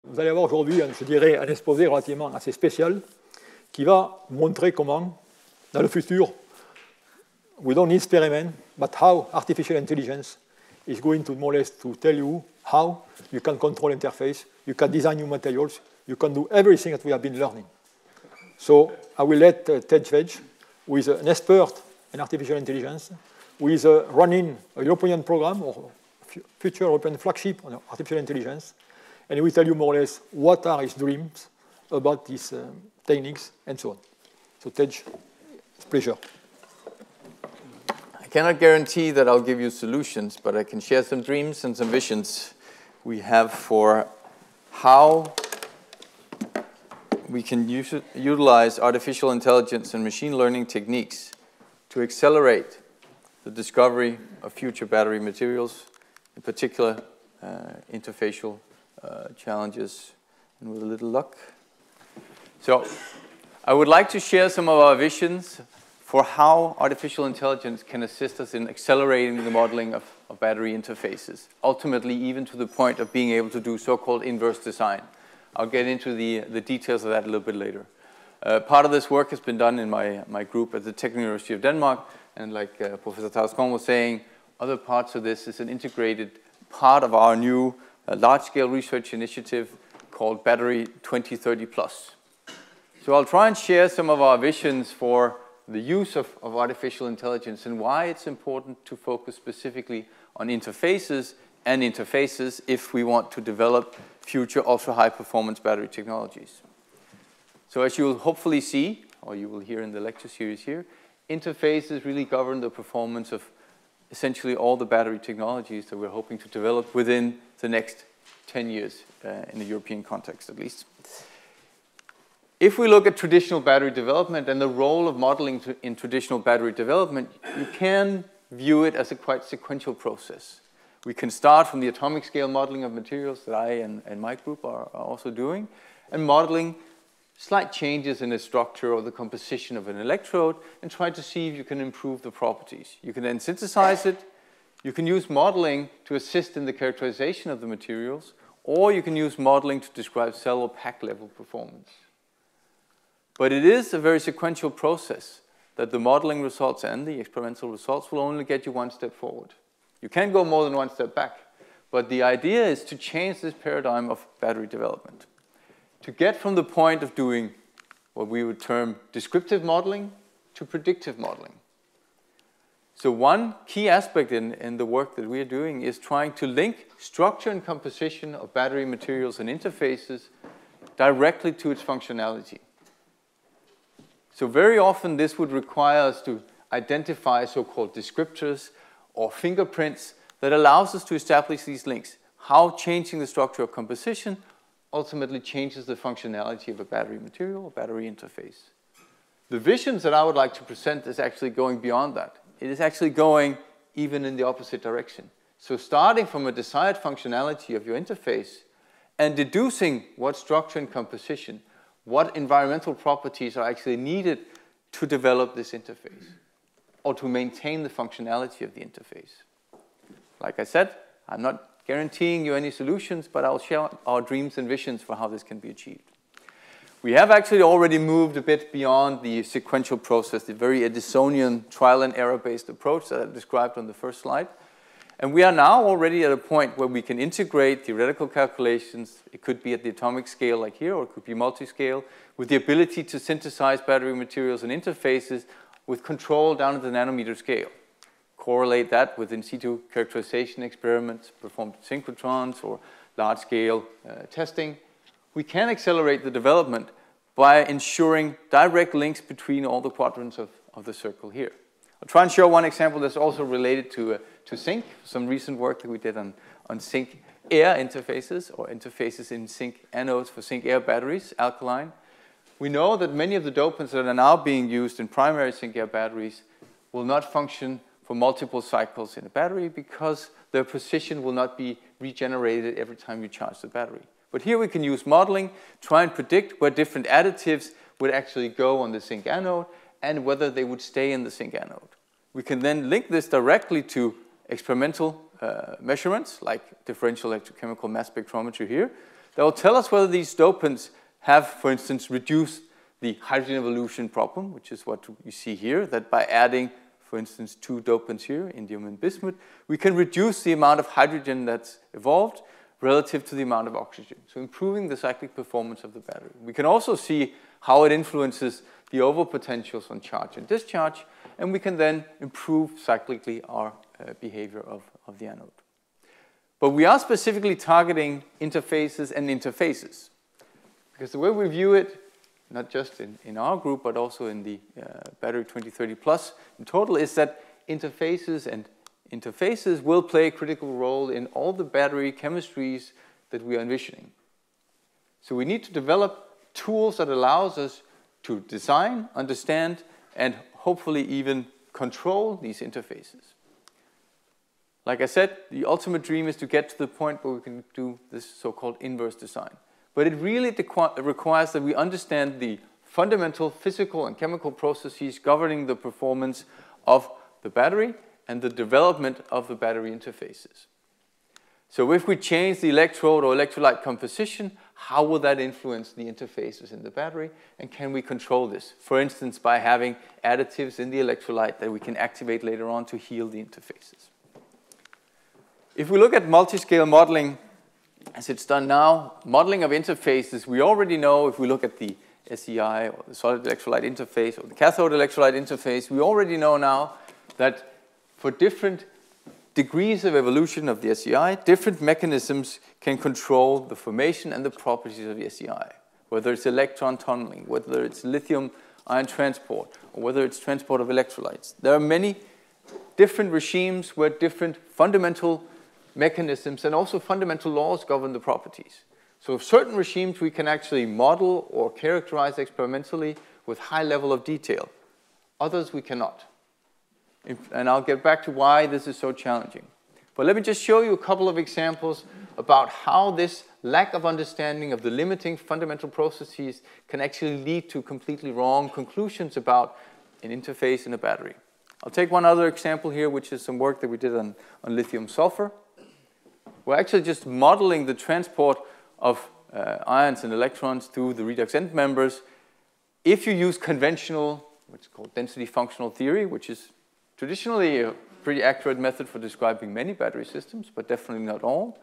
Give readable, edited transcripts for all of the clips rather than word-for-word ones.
Vous allez avoir aujourd'hui, je dirais, un exposé relativement assez spécial qui va montrer comment, dans le futur, we don't need experiment, but how artificial intelligence is going to more or less to tell you how you can control interface, you can design new materials, you can do everything that we have been learning. So I will let Tejs Vegge, who is an expert in artificial intelligence, who is running a European program or future European flagship on artificial intelligence, and he will tell you more or less what are his dreams about these techniques and so on. So Tejs, it's a pleasure. I cannot guarantee that I'll give you solutions, but I can share some dreams and some visions we have for how we can utilize artificial intelligence and machine learning techniques to accelerate the discovery of future battery materials, in particular interfacial challenges, and with a little luck. So I would like to share some of our visions for how artificial intelligence can assist us in accelerating the modeling of battery interfaces, ultimately even to the point of being able to do so-called inverse design. I'll get into the details of that a little bit later. Part of this work has been done in my group at the Technical University of Denmark, and like Professor Tarascon was saying, other parts of this is an integrated part of our new large-scale research initiative called Battery 2030 Plus. So I'll try and share some of our visions for the use of artificial intelligence and why it's important to focus specifically on interfaces and interfaces if we want to develop future ultra-high performance battery technologies. So as you will hopefully see, or you will hear in the lecture series here, interfaces really govern the performance of essentially all the battery technologies that we're hoping to develop within the next 10 years, in the European context at least. If we look at traditional battery development and the role of modeling in traditional battery development, you can view it as a quite sequential process. We can start from the atomic scale modeling of materials that I and my group are also doing, and modeling slight changes in the structure or the composition of an electrode and try to see if you can improve the properties. You can then synthesize it. You can use modeling to assist in the characterization of the materials, or you can use modeling to describe cell or pack level performance. But it is a very sequential process that the modeling results and the experimental results will only get you one step forward. You can go more than one step back, but the idea is to change this paradigm of battery development. To get from the point of doing what we would term descriptive modeling to predictive modeling. So one key aspect in the work that we are doing is trying to link structure and composition of battery materials and interfaces directly to its functionality. So very often this would require us to identify so-called descriptors or fingerprints that allows us to establish these links. How changing the structure of composition ultimately changes the functionality of a battery material or battery interface. The visions that I would like to present is actually going beyond that. It is actually going even in the opposite direction. So starting from a desired functionality of your interface and deducing what structure and composition, what environmental properties are actually needed to develop this interface or to maintain the functionality of the interface. Like I said, I'm not guaranteeing you any solutions, but I'll share our dreams and visions for how this can be achieved. We have actually already moved a bit beyond the sequential process, the very Edisonian trial and error based approach that I described on the first slide. And we are now already at a point where we can integrate theoretical calculations. It could be at the atomic scale like here, or it could be multi-scale, with the ability to synthesize battery materials and interfaces with control down at the nanometer scale. Correlate that with in situ characterization experiments performed in synchrotrons or large-scale testing. We can accelerate the development by ensuring direct links between all the quadrants of the circle here. I'll try and show one example that's also related to zinc, some recent work that we did on zinc air interfaces or interfaces in zinc anodes for zinc air batteries, alkaline. We know that many of the dopants that are now being used in primary zinc air batteries will not function for multiple cycles in a battery because their position will not be regenerated every time you charge the battery. But here we can use modeling, try and predict where different additives would actually go on the zinc anode and whether they would stay in the zinc anode. We can then link this directly to experimental measurements like differential electrochemical mass spectrometry here that will tell us whether these dopants have, for instance, reduced the hydrogen evolution problem, which is what you see here, that by adding, for instance, 2 dopants here, indium and bismuth, we can reduce the amount of hydrogen that's evolved relative to the amount of oxygen, so improving the cyclic performance of the battery. We can also see how it influences the overpotentials on charge and discharge, and we can then improve cyclically our behavior of the anode. But we are specifically targeting interfaces and interfaces, because the way we view it, not just in our group, but also in the Battery 2030 Plus in total, is that interfaces and interfaces will play a critical role in all the battery chemistries that we are envisioning. So we need to develop tools that allows us to design, understand, and hopefully even control these interfaces. Like I said, the ultimate dream is to get to the point where we can do this so-called inverse design. But it really requires that we understand the fundamental physical and chemical processes governing the performance of the battery and the development of the battery interfaces. So if we change the electrode or electrolyte composition, how will that influence the interfaces in the battery? And can we control this? For instance, by having additives in the electrolyte that we can activate later on to heal the interfaces. If we look at multi-scale modeling, as it's done now, modeling of interfaces, we already know if we look at the SEI or the solid electrolyte interface or the cathode electrolyte interface, we already know now that for different degrees of evolution of the SEI, different mechanisms can control the formation and the properties of the SEI, whether it's electron tunneling, whether it's lithium-ion transport, or whether it's transport of electrolytes. There are many different regimes where different fundamental mechanisms and also fundamental laws govern the properties. So certain regimes we can actually model or characterize experimentally with high level of detail. Others we cannot. And I'll get back to why this is so challenging. But let me just show you a couple of examples about how this lack of understanding of the limiting fundamental processes can actually lead to completely wrong conclusions about an interface in a battery. I'll take one other example here, which is some work that we did on lithium-sulfur. We're actually just modeling the transport of ions and electrons through the redox end members. If you use conventional, what's called density functional theory, which is traditionally a pretty accurate method for describing many battery systems, but definitely not all.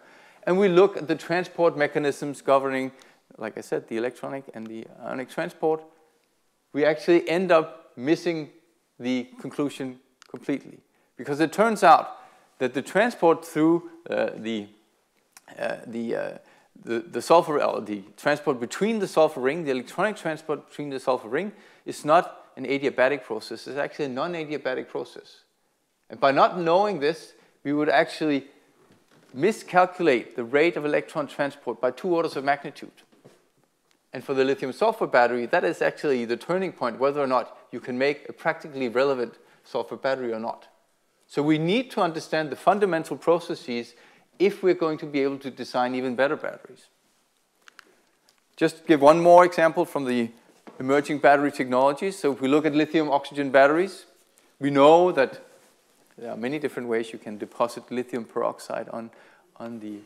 And we look at the transport mechanisms governing, like I said, the electronic and the ionic transport. We actually end up missing the conclusion completely, because it turns out that the transport through the sulfur, or the transport between the sulfur ring, the electronic transport between the sulfur ring, is not an adiabatic process. It's actually a non-adiabatic process. And by not knowing this, we would actually miscalculate the rate of electron transport by 2 orders of magnitude. And for the lithium-sulfur battery, that is actually the turning point, whether or not you can make a practically relevant sulfur battery or not. So we need to understand the fundamental processes if we're going to be able to design even better batteries. Just give one more example from the emerging battery technologies. So if we look at lithium-oxygen batteries, we know that there are many different ways you can deposit lithium peroxide on the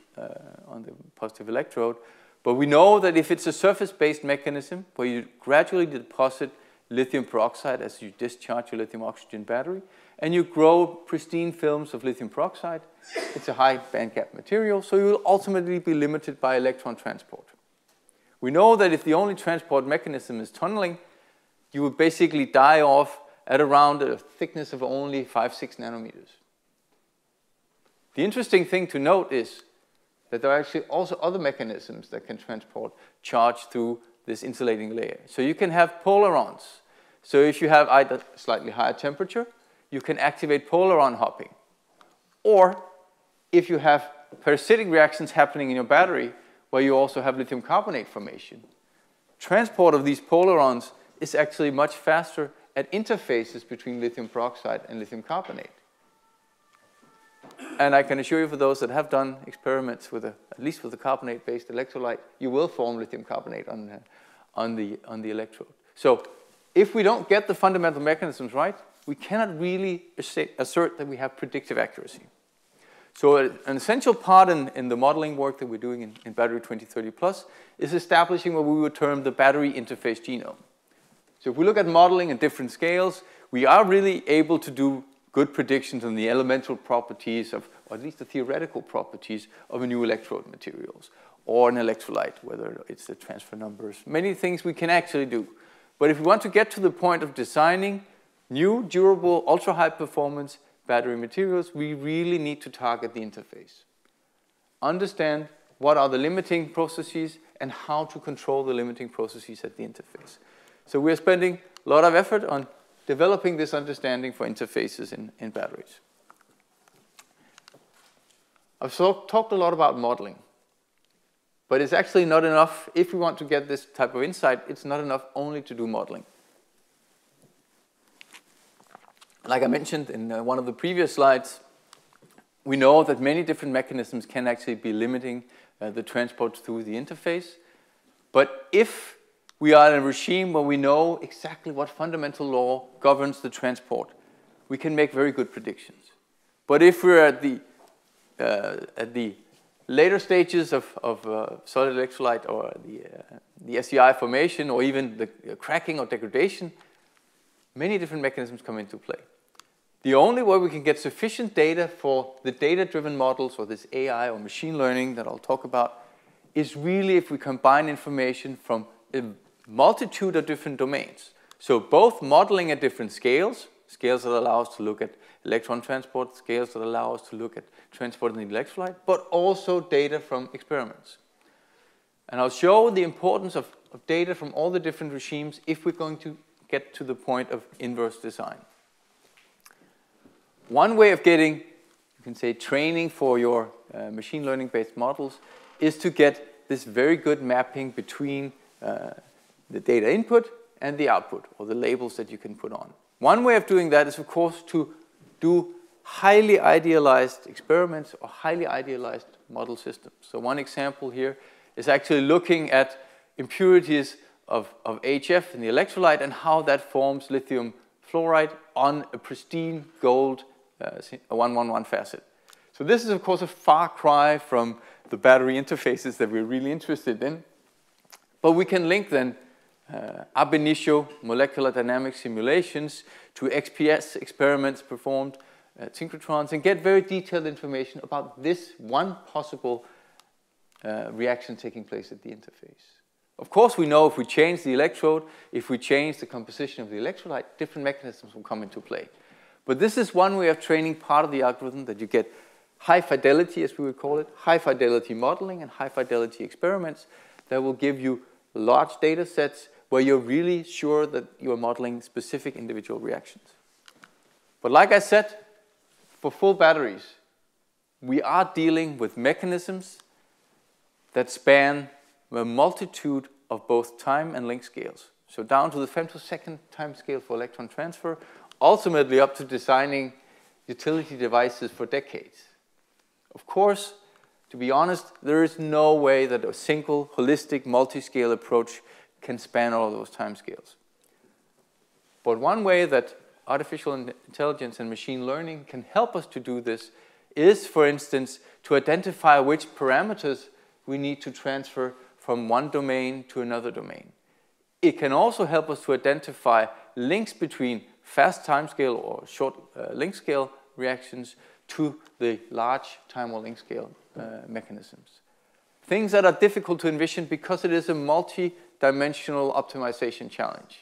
positive electrode. But we know that if it's a surface-based mechanism where you gradually deposit lithium peroxide as you discharge your lithium-oxygen battery, and you grow pristine films of lithium peroxide, it's a high bandgap material, so you will ultimately be limited by electron transport. We know that if the only transport mechanism is tunneling, you will basically die off at around a thickness of only 5-6 nanometers. The interesting thing to note is that there are actually also other mechanisms that can transport charge through this insulating layer. So you can have polarons. So if you have either slightly higher temperature, you can activate polaron hopping. Or if you have parasitic reactions happening in your battery where you also have lithium carbonate formation, transport of these polarons is actually much faster at interfaces between lithium peroxide and lithium carbonate. And I can assure you, for those that have done experiments with at least with a carbonate-based electrolyte, you will form lithium carbonate on the electrode. So if we don't get the fundamental mechanisms right, we cannot really assert that we have predictive accuracy. So an essential part in the modeling work that we're doing in Battery 2030 Plus is establishing what we would term the battery interface genome. So if we look at modeling at different scales, we are really able to do good predictions on the elemental properties of, or at least the theoretical properties of a new electrode materials or an electrolyte, whether it's the transfer numbers, many things we can actually do. But if we want to get to the point of designing new, durable, ultra-high performance battery materials, we really need to target the interface. Understand what are the limiting processes and how to control the limiting processes at the interface. So we're spending a lot of effort on developing this understanding for interfaces in batteries. I've talked a lot about modeling, but it's actually not enough. If we want to get this type of insight, it's not enough only to do modeling. Like I mentioned in one of the previous slides, we know that many different mechanisms can actually be limiting the transport through the interface. But if we are in a regime where we know exactly what fundamental law governs the transport, we can make very good predictions. But if we're at the later stages of solid electrolyte or the SEI formation or even the cracking or degradation, many different mechanisms come into play. The only way we can get sufficient data for the data-driven models or this AI or machine learning that I'll talk about is really if we combine information from a multitude of different domains. So both modeling at different scales, scales that allow us to look at electron transport, scales that allow us to look at transporting the electrolyte, but also data from experiments. And I'll show the importance of data from all the different regimes if we're going to get to the point of inverse design. One way of getting, you can say, training for your machine learning-based models is to get this very good mapping between the data input and the output, or the labels that you can put on. One way of doing that is, of course, to do highly idealized experiments or highly idealized model systems. So one example here is actually looking at impurities of HF in the electrolyte and how that forms lithium fluoride on a pristine gold 111 facet. So this is, of course, a far cry from the battery interfaces that we're really interested in. But we can link then ab initio molecular dynamic simulations to XPS experiments performed at synchrotrons and get very detailed information about this one possible reaction taking place at the interface. Of course, we know if we change the electrode, if we change the composition of the electrolyte, different mechanisms will come into play. But this is one way of training part of the algorithm that you get high fidelity, as we would call it, high fidelity modeling and high fidelity experiments that will give you large data sets where you're really sure that you're modeling specific individual reactions. But like I said, for full batteries, we are dealing with mechanisms that span a multitude of both time and length scales. So down to the femtosecond time scale for electron transfer, ultimately up to designing utility devices for decades. Of course, to be honest, there is no way that a single, holistic, multi-scale approach can span all of those timescales. But one way that artificial intelligence and machine learning can help us to do this is, for instance, to identify which parameters we need to transfer from one domain to another domain. It can also help us to identify links between fast timescale or short length scale reactions to the large time or length scale mechanisms. Things that are difficult to envision because it is a multi-dimensional optimization challenge.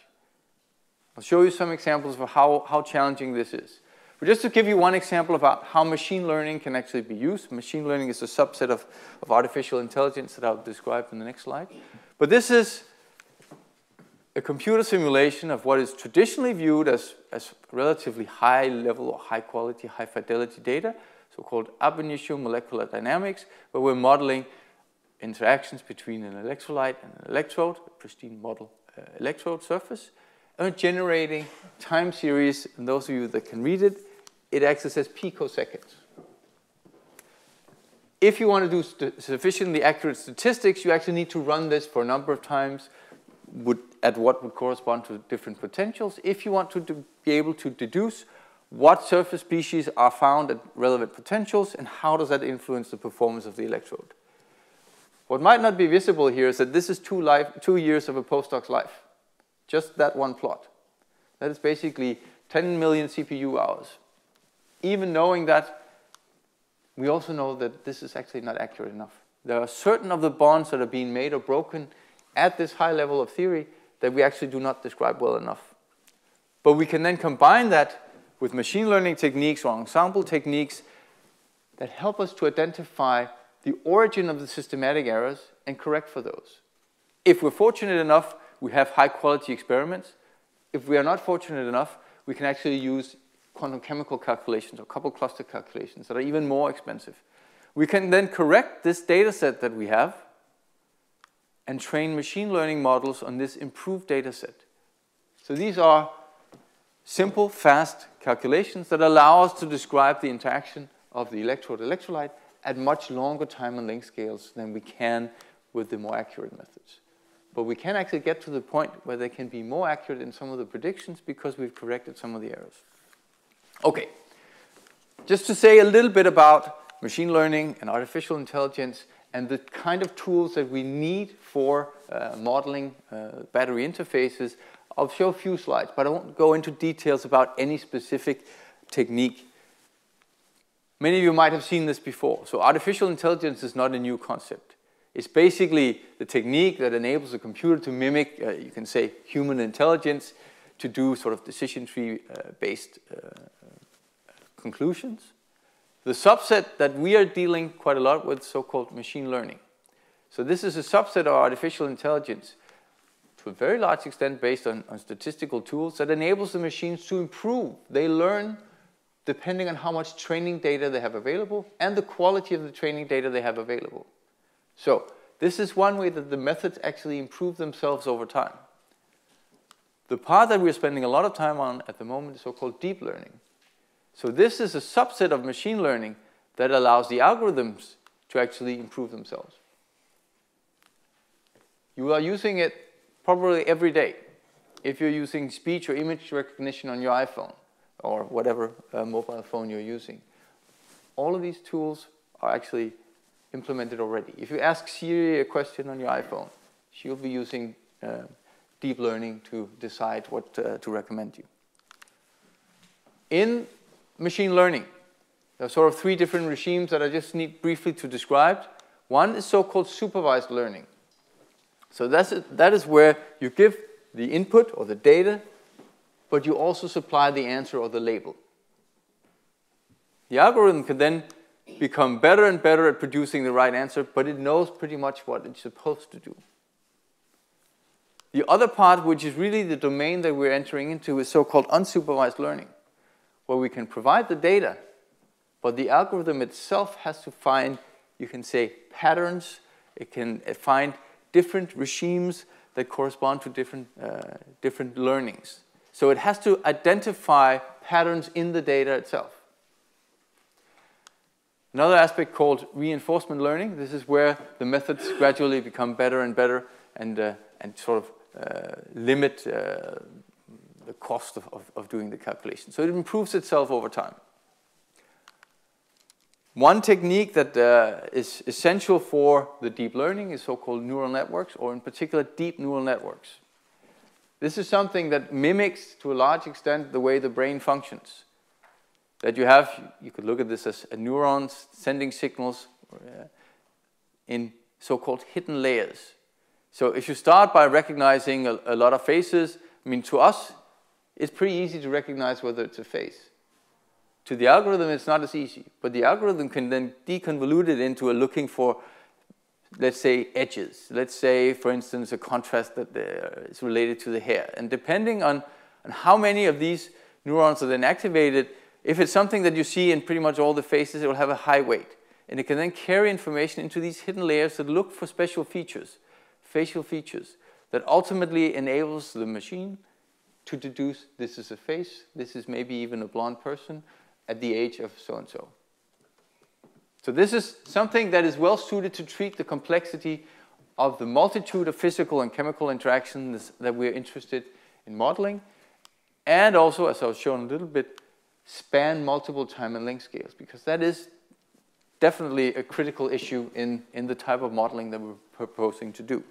I'll show you some examples of how challenging this is. But just to give you one example about how machine learning can actually be used. Machine learning is a subset of artificial intelligence that I'll describe in the next slide. But this is a computer simulation of what is traditionally viewed as relatively high level or high quality, high fidelity data, so-called ab initio molecular dynamics, where we're modeling interactions between an electrolyte and an electrode, a pristine model electrode surface, and we're generating time series, and those of you that can read it, it acts as picoseconds. If you want to do sufficiently accurate statistics, you actually need to run this for a number of times at what would correspond to different potentials. If you want to be able to deduce what surface species are found at relevant potentials, and how does that influence the performance of the electrode. What might not be visible here is that this is 2 years of a postdoc's life. Just that one plot. That is basically 10 million CPU hours. Even knowing that, we also know that this is actually not accurate enough. There are certain of the bonds that are being made or broken at this high level of theory that we actually do not describe well enough. But we can then combine that with machine learning techniques or ensemble techniques that help us to identify the origin of the systematic errors and correct for those. If we're fortunate enough, we have high quality experiments. If we are not fortunate enough, we can actually use quantum chemical calculations or coupled cluster calculations that are even more expensive. We can then correct this data set that we have and train machine learning models on this improved data set. So these are simple, fast calculations that allow us to describe the interaction of the electrode-electrolyte at much longer time and length scales than we can with the more accurate methods. But we can actually get to the point where they can be more accurate in some of the predictions because we've corrected some of the errors. Okay, just to say a little bit about machine learning and artificial intelligence and the kind of tools that we need for modeling battery interfaces, I'll show a few slides, but I won't go into details about any specific technique. Many of you might have seen this before. So artificial intelligence is not a new concept. It's basically the technique that enables a computer to mimic, you can say, human intelligence to do sort of decision tree-based conclusions. The subset that we are dealing quite a lot with is so-called machine learning. So this is a subset of artificial intelligence to a very large extent based on statistical tools that enables the machines to improve. They learn depending on how much training data they have available and the quality of the training data they have available. So this is one way that the methods actually improve themselves over time. The part that we're spending a lot of time on at the moment is so-called deep learning. So this is a subset of machine learning that allows the algorithms to actually improve themselves. You are using it probably every day. If you're using speech or image recognition on your iPhone or whatever mobile phone you're using, all of these tools are actually implemented already. If you ask Siri a question on your iPhone, she'll be using deep learning to decide what to recommend you. In machine learning, there are sort of 3 different regimes that I just need briefly to describe. One is so-called supervised learning. So that is where you give the input or the data, but you also supply the answer or the label. The algorithm can then become better and better at producing the right answer, but it knows pretty much what it's supposed to do. The other part, which is really the domain that we're entering into, is so-called unsupervised learning, where we can provide the data, but the algorithm itself has to find, you can say, patterns. It can find different regimes that correspond to different learnings. So it has to identify patterns in the data itself. Another aspect called reinforcement learning. This is where the methods gradually become better and better and sort of limit the cost of doing the calculation. So it improves itself over time. One technique that is essential for the deep learning is so-called neural networks, or in particular deep neural networks. This is something that mimics to a large extent the way the brain functions. That you could look at this as neurons sending signals in so-called hidden layers. So if you start by recognizing a lot of faces, I mean, to us, it's pretty easy to recognize whether it's a face. To the algorithm, it's not as easy, but the algorithm can then deconvolute it into looking for, let's say, edges. Let's say, for instance, a contrast that is related to the hair. And depending on how many of these neurons are then activated, if it's something that you see in pretty much all the faces, it will have a high weight. And it can then carry information into these hidden layers that look for special features, facial features, that ultimately enables the machine to deduce this is a face, this is maybe even a blonde person at the age of so-and-so. So this is something that is well suited to treat the complexity of the multitude of physical and chemical interactions that we're interested in modeling, and also, as I'll show in a little bit, span multiple time and length scales, because that is definitely a critical issue in the type of modeling that we're proposing to do.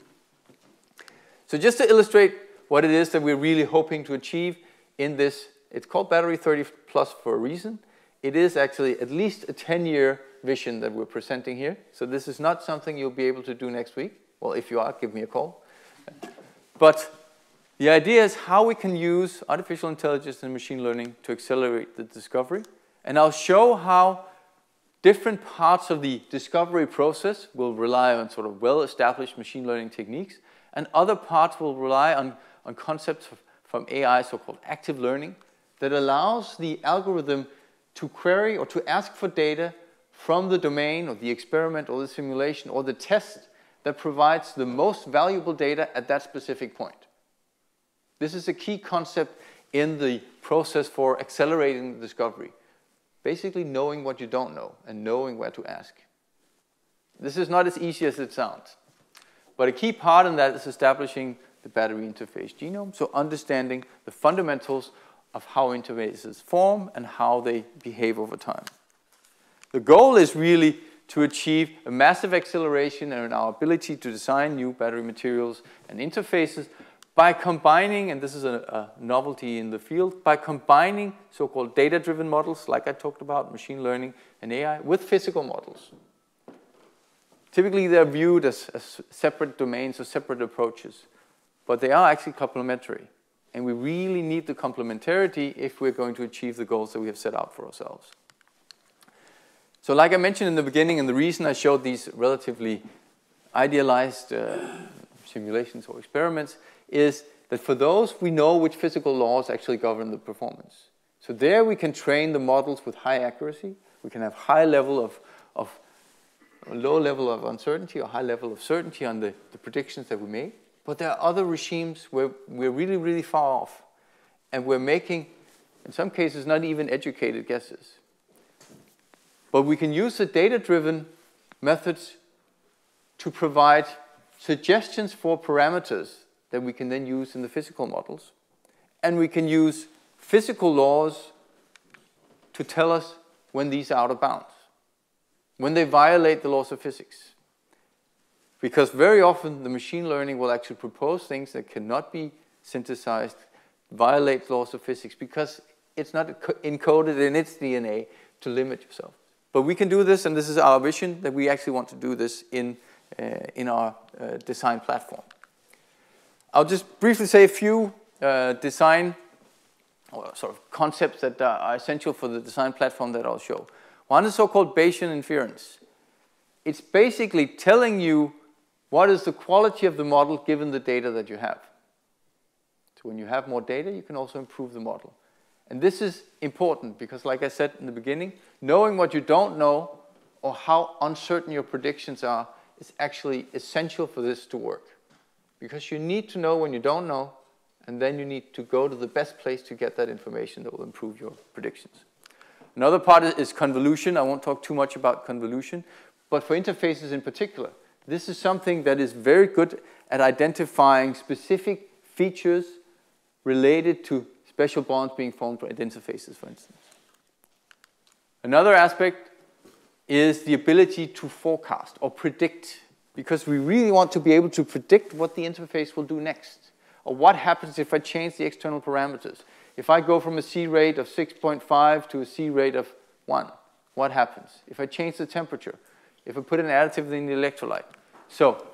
So just to illustrate what it is that we're really hoping to achieve in this, it's called Battery 30 Plus for a reason. It is actually at least a 10-year vision that we're presenting here. So this is not something you'll be able to do next week. Well, if you are, give me a call. But the idea is how we can use artificial intelligence and machine learning to accelerate the discovery. And I'll show how different parts of the discovery process will rely on sort of well-established machine learning techniques, and other parts will rely on concepts from AI, so-called active learning, that allows the algorithm to query or to ask for data from the domain or the experiment or the simulation or the test that provides the most valuable data at that specific point. This is a key concept in the process for accelerating the discovery. Basically knowing what you don't know and knowing where to ask. This is not as easy as it sounds. But a key part in that is establishing the battery interface genome, so understanding the fundamentals of how interfaces form and how they behave over time. The goal is really to achieve a massive acceleration in our ability to design new battery materials and interfaces by combining, and this is a novelty in the field, by combining so-called data-driven models, like I talked about, machine learning and AI, with physical models. Typically, they're viewed as separate domains or separate approaches, but they are actually complementary. And we really need the complementarity if we're going to achieve the goals that we have set out for ourselves. So like I mentioned in the beginning, and the reason I showed these relatively idealized simulations or experiments is that for those, we know which physical laws actually govern the performance. So there we can train the models with high accuracy. We can have high level of low level of uncertainty or high level of certainty on the predictions that we make. But there are other regimes where we're really, really far off. And we're making, in some cases, not even educated guesses. But we can use the data-driven methods to provide suggestions for parameters that we can then use in the physical models. And we can use physical laws to tell us when these are out of bounds, when they violate the laws of physics. Because very often the machine learning will actually propose things that cannot be synthesized, violate laws of physics, because it's not encoded in its DNA to limit yourself. But we can do this, and this is our vision, that we actually want to do this in our design platform. I'll just briefly say a few design or sort of concepts that are essential for the design platform that I'll show. One is so-called Bayesian inference. It's basically telling you what is the quality of the model given the data that you have. So when you have more data, you can also improve the model. And this is important because, like I said in the beginning, knowing what you don't know or how uncertain your predictions are is actually essential for this to work. Because you need to know when you don't know, and then you need to go to the best place to get that information that will improve your predictions. Another part is convolution. I won't talk too much about convolution, but for interfaces in particular, this is something that is very good at identifying specific features related to special bonds being formed at interfaces, for instance. Another aspect is the ability to forecast or predict, because we really want to be able to predict what the interface will do next, or what happens if I change the external parameters. If I go from a C rate of 6.5 to a C rate of 1, what happens? If I change the temperature, if I put an additive in the electrolyte. So,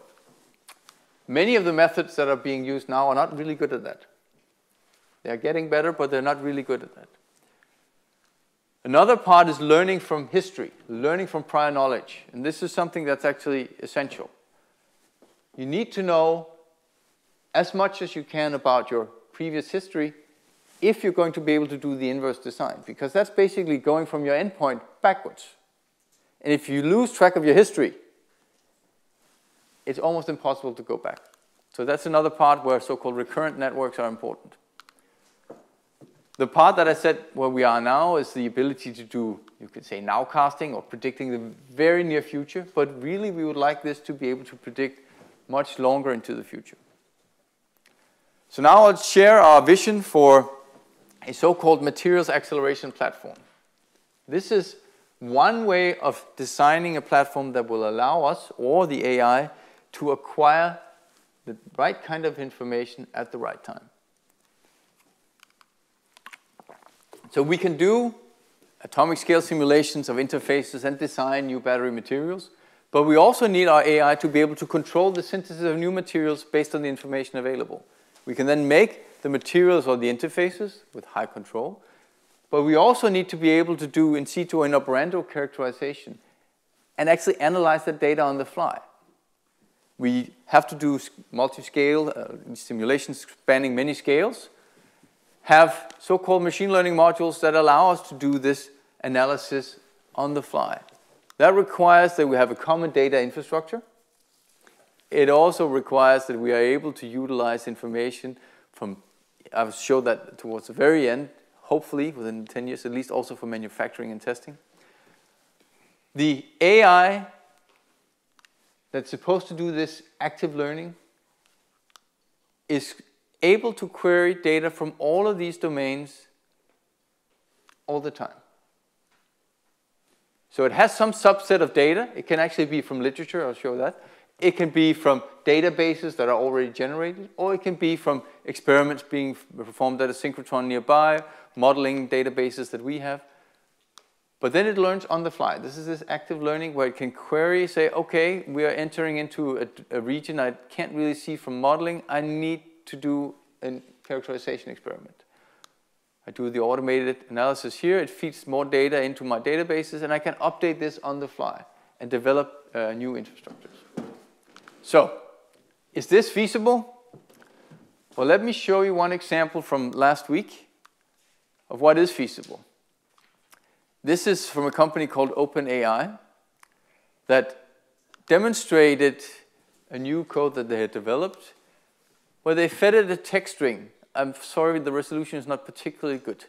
many of the methods that are being used now are not really good at that. They are getting better, but they're not really good at that. Another part is learning from history, learning from prior knowledge. And this is something that's actually essential. You need to know as much as you can about your previous history if you're going to be able to do the inverse design, because that's basically going from your endpoint backwards. And if you lose track of your history, it's almost impossible to go back. So that's another part where so-called recurrent networks are important. The part that I said where we are now is the ability to do, you could say, nowcasting or predicting the very near future, but really we would like this to be able to predict much longer into the future. So now I'll share our vision for a so-called materials acceleration platform. This is one way of designing a platform that will allow us, or the AI, to acquire the right kind of information at the right time. So we can do atomic scale simulations of interfaces and design new battery materials, but we also need our AI to be able to control the synthesis of new materials based on the information available. We can then make the materials or the interfaces with high control, but we also need to be able to do in situ and operando characterization and actually analyze the data on the fly. We have to do multi-scale simulations spanning many scales, have so-called machine learning modules that allow us to do this analysis on the fly. That requires that we have a common data infrastructure. It also requires that we are able to utilize information from, I'll show that towards the very end, hopefully within 10 years at least, also for manufacturing and testing. The AI that's supposed to do this active learning is able to query data from all of these domains all the time. So it has some subset of data. It can actually be from literature, I'll show that. It can be from databases that are already generated, or it can be from experiments being performed at a synchrotron nearby, modeling databases that we have. But then it learns on the fly. This is this active learning where it can query, say, okay, we are entering into a region I can't really see from modeling. I need to do a characterization experiment. I do the automated analysis here. It feeds more data into my databases, and I can update this on the fly and develop new infrastructures. So, is this feasible? Well, let me show you one example from last week of what is feasible. This is from a company called OpenAI that demonstrated a new code that they had developed where they fed it a text string. I'm sorry, the resolution is not particularly good.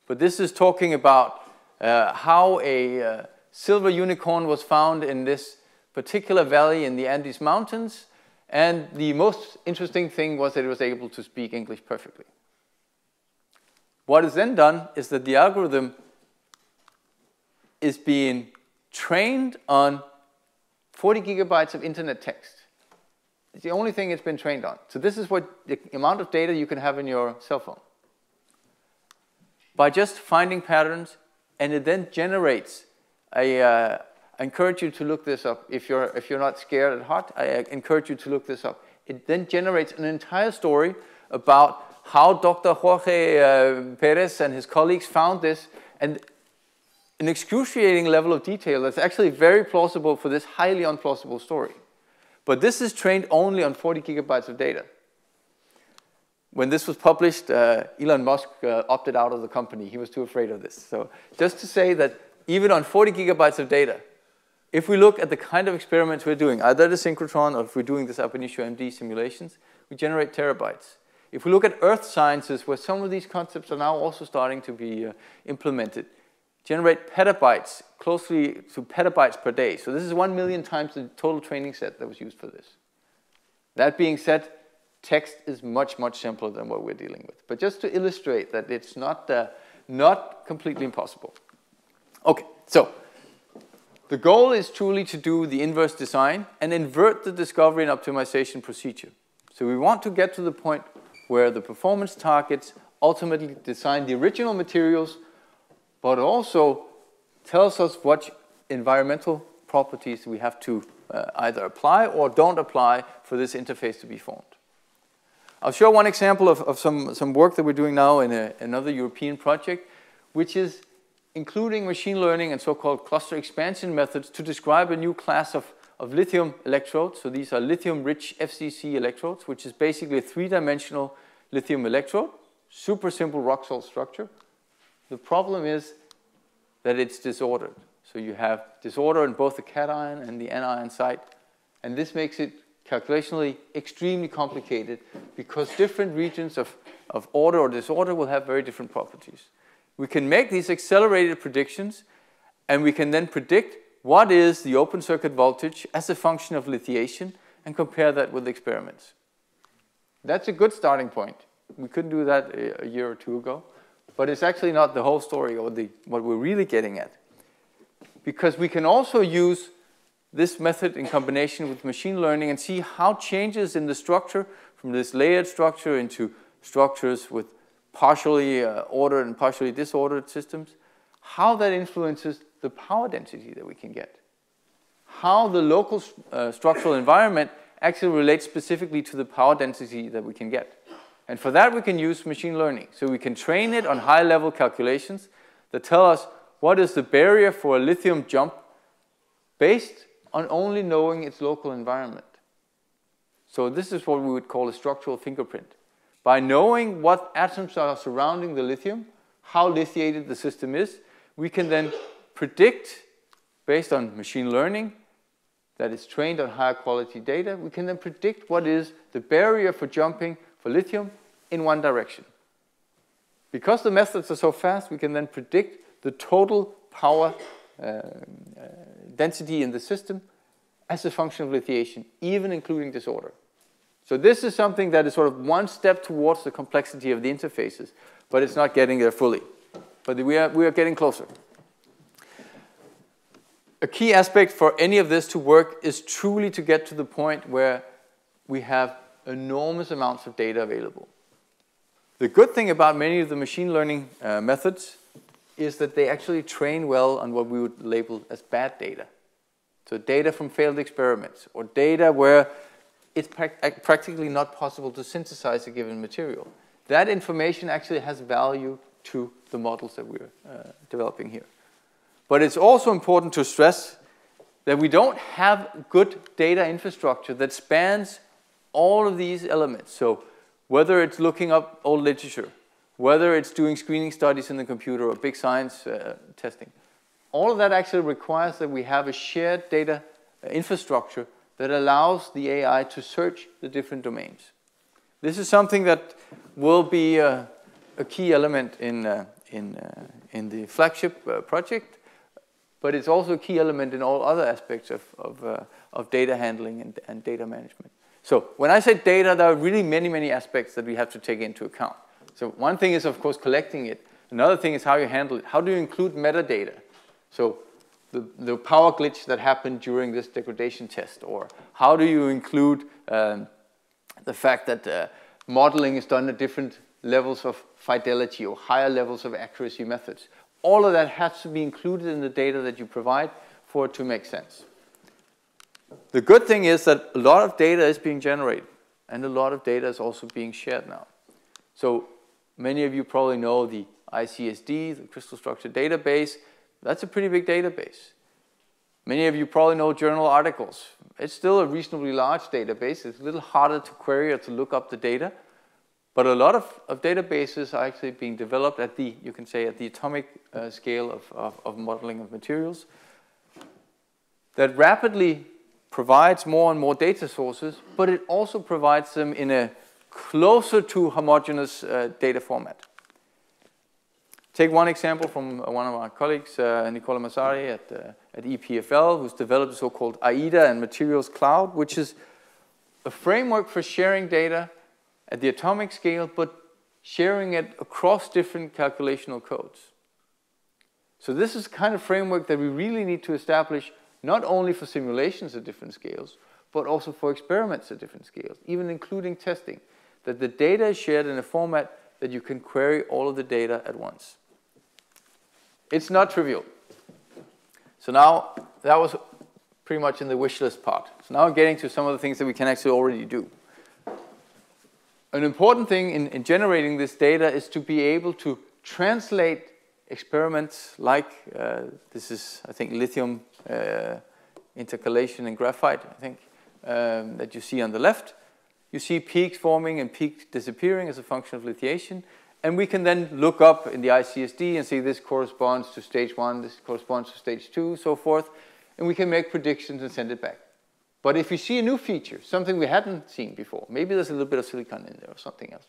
But this is talking about how a silver unicorn was found in this particular valley in the Andes Mountains. And the most interesting thing was that it was able to speak English perfectly. What is then done is that the algorithm is being trained on 40 gigabytes of internet text. It's the only thing it's been trained on. So this is what the amount of data you can have in your cell phone. By just finding patterns, and it then generates I encourage you to look this up. If you're not scared at heart, I encourage you to look this up. It then generates an entire story about how Dr. Jorge Perez and his colleagues found this, and an excruciating level of detail that's actually very plausible for this highly unplausible story. But this is trained only on 40 gigabytes of data. When this was published, Elon Musk opted out of the company. He was too afraid of this. So just to say that even on 40 gigabytes of data, if we look at the kind of experiments we're doing, either the synchrotron or if we're doing this ab initio MD simulations, we generate terabytes. If we look at earth sciences, where some of these concepts are now also starting to be implemented, generate petabytes, closely to petabytes per day. So this is 1 million times the total training set that was used for this. That being said, text is much, much simpler than what we're dealing with. But just to illustrate that it's not completely impossible. Okay, so the goal is truly to do the inverse design and invert the discovery and optimization procedure. So we want to get to the point where the performance targets ultimately design the original materials, but also tells us what environmental properties we have to either apply or don't apply for this interface to be formed. I'll show one example of some work that we're doing now in another European project, which is including machine learning and so-called cluster expansion methods to describe a new class of lithium electrodes. So these are lithium-rich FCC electrodes, which is basically a three-dimensional lithium electrode, super simple rock salt structure. The problem is that it's disordered. So you have disorder in both the cation and the anion site, and this makes it calculationally extremely complicated because different regions of order or disorder will have very different properties. We can make these accelerated predictions, and we can then predict what is the open circuit voltage as a function of lithiation and compare that with experiments. That's a good starting point. We couldn't do that a year or two ago, But it's actually not the whole story or what we're really getting at. Because we can also use this method in combination with machine learning and see how changes in the structure from this layered structure into structures with partially ordered and partially disordered systems, how that influences the power density that we can get. How the local structural environment actually relates specifically to the power density that we can get. And for that we can use machine learning. So we can train it on high-level calculations that tell us what is the barrier for a lithium jump based on only knowing its local environment. So this is what we would call a structural fingerprint. By knowing what atoms are surrounding the lithium, how lithiated the system is, we can then predict, based on machine learning that is trained on higher quality data, we can then predict what is the barrier for jumping for lithium in one direction. Because the methods are so fast, we can then predict the total power density in the system as a function of lithiation, even including disorder. So this is something that is sort of one step towards the complexity of the interfaces, but it's not getting there fully. But we are getting closer. A key aspect for any of this to work is truly to get to the point where we have enormous amounts of data available. The good thing about many of the machine learning methods is that they actually train well on what we would label as bad data. So data from failed experiments, or data where it's practically not possible to synthesize a given material. That information actually has value to the models that we're developing here. But it's also important to stress that we don't have good data infrastructure that spans all of these elements. So whether it's looking up old literature, whether it's doing screening studies in the computer or big science testing, all of that actually requires that we have a shared data infrastructure that allows the AI to search the different domains. This is something that will be a key element in the flagship project, but it's also a key element in all other aspects of data handling and data management. So when I say data, there are really many, many aspects that we have to take into account. So one thing is, of course, collecting it. Another thing is how you handle it. How do you include metadata? So the power glitch that happened during this degradation test, or how do you include the fact that modeling is done at different levels of fidelity or higher levels of accuracy methods. All of that has to be included in the data that you provide for it to make sense. The good thing is that a lot of data is being generated, and a lot of data is also being shared now. So many of you probably know the ICSD, the Crystal Structure Database. That's a pretty big database. Many of you probably know journal articles. It's still a reasonably large database. It's a little harder to query or to look up the data. But a lot of databases are actually being developed at the, you can say, at the atomic scale of modeling of materials that rapidly provides more and more data sources, but it also provides them in a closer to homogeneous data format. Take one example from one of our colleagues, Nicola Massari at EPFL, who's developed the so-called AIDA and Materials Cloud, which is a framework for sharing data at the atomic scale, but sharing it across different calculational codes. So this is the kind of framework that we really need to establish, not only for simulations at different scales, but also for experiments at different scales, even including testing, that the data is shared in a format that you can query all of the data at once. It's not trivial. So now, that was pretty much in the wish list part. So now I'm getting to some of the things that we can actually already do. An important thing in generating this data is to be able to translate experiments like, this is, I think, lithium intercalation and graphite, I think, that you see on the left. You see peaks forming and peaks disappearing as a function of lithiation. And we can then look up in the ICSD and see this corresponds to stage 1, this corresponds to stage 2, so forth. And we can make predictions and send it back. But if you see a new feature, something we hadn't seen before, maybe there's a little bit of silicon in there or something else,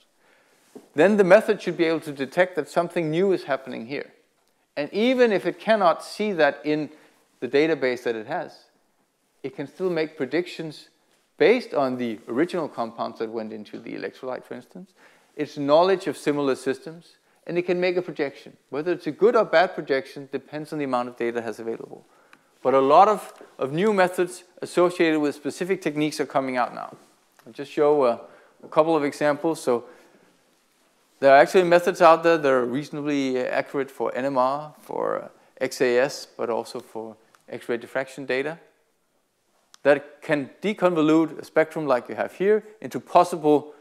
then the method should be able to detect that something new is happening here. And even if it cannot see that in the database that it has, it can still make predictions based on the original compounds that went into the electrolyte, for instance, its knowledge of similar systems, and it can make a projection. Whether it's a good or bad projection depends on the amount of data it has available. But a lot of new methods associated with specific techniques are coming out now. I'll just show a couple of examples. So there are actually methods out there that are reasonably accurate for NMR, for XAS, but also for X-ray diffraction data that can deconvolute a spectrum like you have here into possible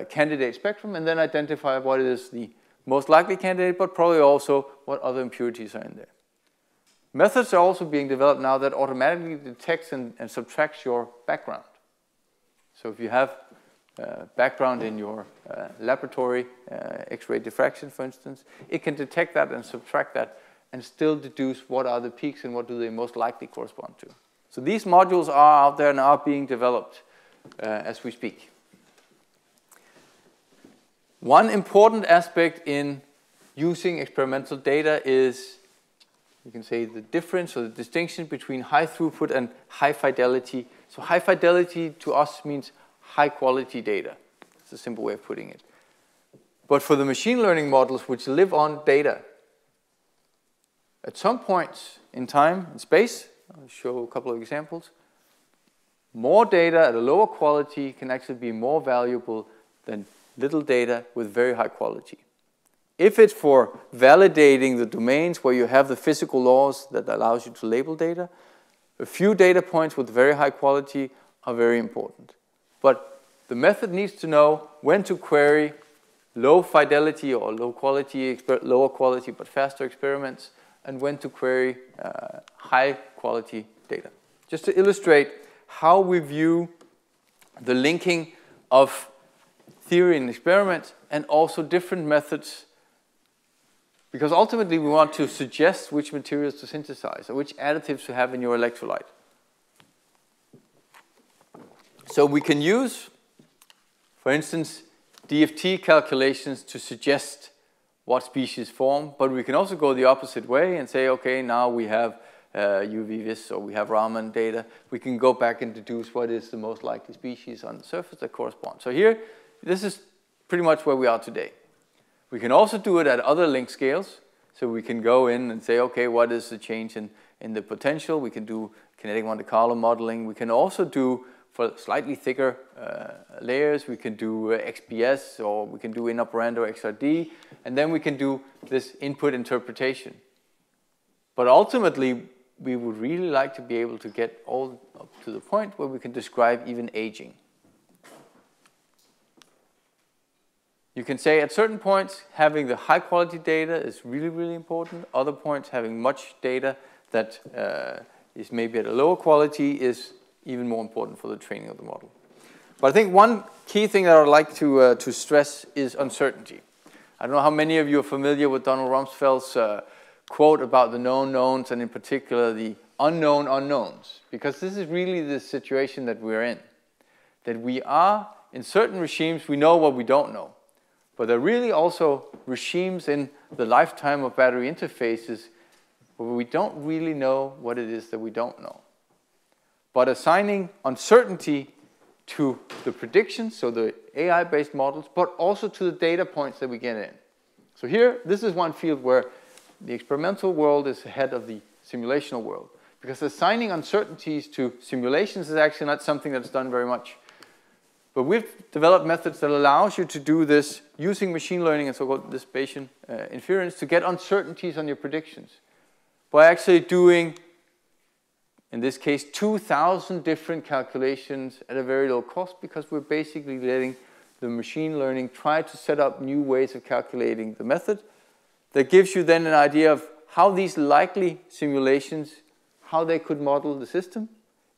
candidate spectrum and then identify what is the most likely candidate, but probably also what other impurities are in there. Methods are also being developed now that automatically detects and subtracts your background. So if you have background in your laboratory X-ray diffraction, for instance, it can detect that and subtract that and still deduce what are the peaks and what do they most likely correspond to. So these modules are out there and are being developed as we speak. One important aspect in using experimental data is, you can say, the difference or the distinction between high throughput and high fidelity. So high fidelity to us means high quality data. It's a simple way of putting it. But for the machine learning models which live on data, at some points in time and space, I'll show a couple of examples, more data at a lower quality can actually be more valuable than little data with very high quality. If it's for validating the domains where you have the physical laws that allows you to label data, a few data points with very high quality are very important. But the method needs to know when to query low fidelity or low quality, lower quality but faster experiments, and when to query high quality data. Just to illustrate how we view the linking of theory and experiment and also different methods, because ultimately we want to suggest which materials to synthesize or which additives to have in your electrolyte. So we can use, for instance, DFT calculations to suggest what species form, but we can also go the opposite way and say, okay, now we have UV-Vis or we have Raman data. We can go back and deduce what is the most likely species on the surface that corresponds. So here, this is pretty much where we are today. We can also do it at other length scales. So we can go in and say, okay, what is the change in the potential? We can do kinetic Monte Carlo modeling. We can also do, for slightly thicker layers, we can do XPS, or we can do in operando XRD, and then we can do this input interpretation. But ultimately, we would really like to be able to get all up to the point where we can describe even aging. You can say at certain points, having the high quality data is really, really important. Other points, having much data that is maybe at a lower quality is even more important for the training of the model. But I think one key thing that I would like to stress is uncertainty. I don't know how many of you are familiar with Donald Rumsfeld's quote about the known knowns, and in particular the unknown unknowns, because this is really the situation that we're in. That we are, in certain regimes, we know what we don't know. But there are really also regimes in the lifetime of battery interfaces where we don't really know what it is that we don't know. But assigning uncertainty to the predictions, so the AI-based models, but also to the data points that we get in. So here, this is one field where the experimental world is ahead of the simulational world, because assigning uncertainties to simulations is actually not something that's done very much. But we've developed methods that allows you to do this using machine learning and so-called this Bayesian inference to get uncertainties on your predictions by actually doing, in this case, 2,000 different calculations at a very low cost, because we're basically letting the machine learning try to set up new ways of calculating the method that gives you then an idea of how these likely simulations, how they could model the system.